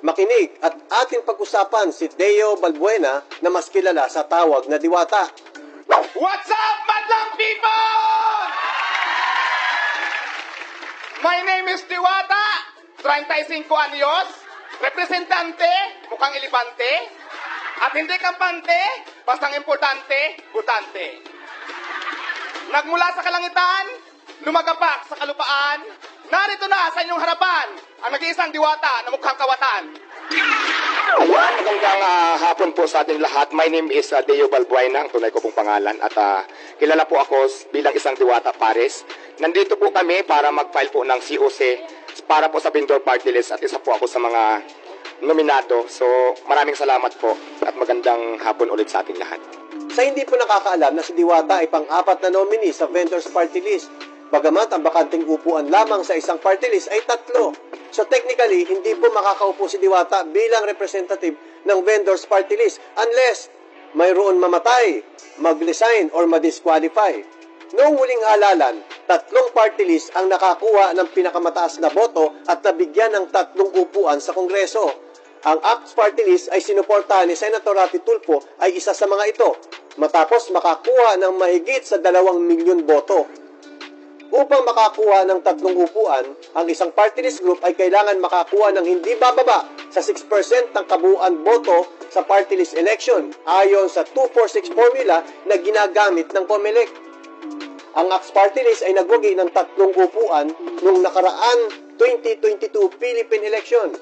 Makinig at ating pag-usapan si Deo Balbuena na mas kilala sa tawag na Diwata. What's up, madlang people? My name is Diwata, 35 anyos, representante, mukhang elefante, at hindi kampante, bastang importante, butante. Nagmula sa kalangitan, lumagapak sa kalupaan, narito na sa inyong harapan, ang nag-iisang diwata na mukhang kawatan. Ayan, magandang hapon po sa ating lahat. My name is Deo Balbuena, ang tunay ko pong pangalan. At kilala po ako bilang isang diwata pares. Nandito po kami para mag-file po ng COC para po sa vendor party list at isa po ako sa mga nominado. So maraming salamat po at magandang hapon ulit sa ating lahat. Sa hindi po nakakaalam na si Diwata ay pang-apat na nominee sa vendors party list. Bagamat ang bakanting upuan lamang sa isang party list ay 3. So technically, hindi po makakaupo si Diwata bilang representative ng vendors party list unless mayroon mamatay, mag-resign or ma-disqualify. Noong huling halalan, 3 party list ang nakakuha ng pinakamataas na boto at nabigyan ng 3 upuan sa Kongreso. Ang ACT party list ay sinuportahan ni Senator Raffy Tulfo ay isa sa mga ito, matapos makakuha ng mahigit sa 2 milyon boto. Upang makakuha ng 3 upuan, ang isang party list group ay kailangan makakuha ng hindi bababa sa 6% ng kabuuan boto sa party list election ayon sa 246 formula na ginagamit ng COMELEC. Ang ACT party list ay nagwagi ng 3 upuan noong nakaraan 2022 Philippine election.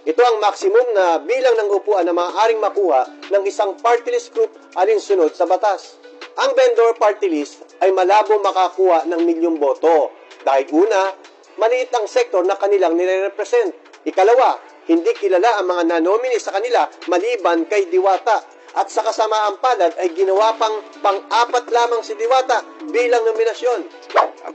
Ito ang maximum na bilang ng upuan na maaaring makuha ng isang party list group alinsunod sa batas. Ang vendor party list ay malabo makakuha ng milyong boto dahil una, maliit ang sektor na kanilang nire-represent. Ikalawa, hindi kilala ang mga nanomini sa kanila maliban kay Diwata. At sa kasamaang palad ay ginawa pang-4 lamang si Diwata bilang nominasyon.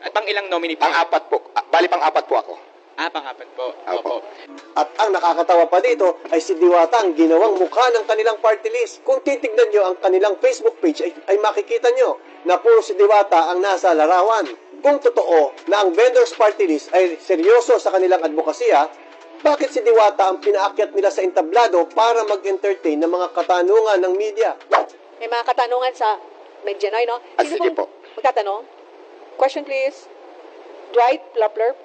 At pang ilang nominee po? Pang-4 po. Bali pang-4 po ako. Pang-4 po. Opo. At ang nakakatawa pa dito ay si Diwata ang ginawang mukha ng kanilang party list. Kung titignan nyo ang kanilang Facebook page ay makikita nyo na puro si Diwata ang nasa larawan. Kung totoo na ang vendors party list ay seryoso sa kanilang advokasya, bakit si Diwata ang pinaakyat nila sa entablado para mag-entertain ng mga katanungan ng media? May mga katanungan sa Medjanoy, no? Sige po. Magtatanong? Question, please. Dwight Lapler.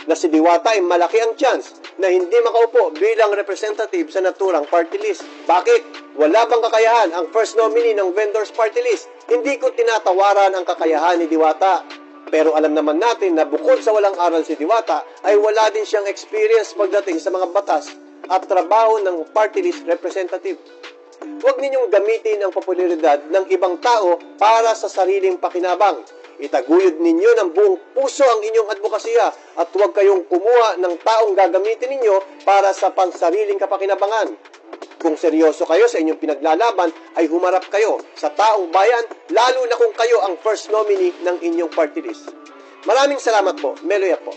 Na si Diwata ay malaki ang chance na hindi makaupo bilang representative sa naturang party list. Bakit? Wala bang kakayahan ang first nominee ng vendors party list? Hindi ko tinatawaran ang kakayahan ni Diwata. Pero alam naman natin na bukod sa walang aral si Diwata, ay wala din siyang experience pagdating sa mga batas at trabaho ng party list representative. Huwag ninyong gamitin ang popularidad ng ibang tao para sa sariling pakinabang. Itaguyod ninyo ng buong puso ang inyong advokasya at huwag kayong kumuha ng taong gagamitin ninyo para sa pansariling kapakinabangan. Kung seryoso kayo sa inyong pinaglalaban, ay humarap kayo sa taong bayan, lalo na kung kayo ang first nominee ng inyong party list. Maraming salamat po. Meloya po.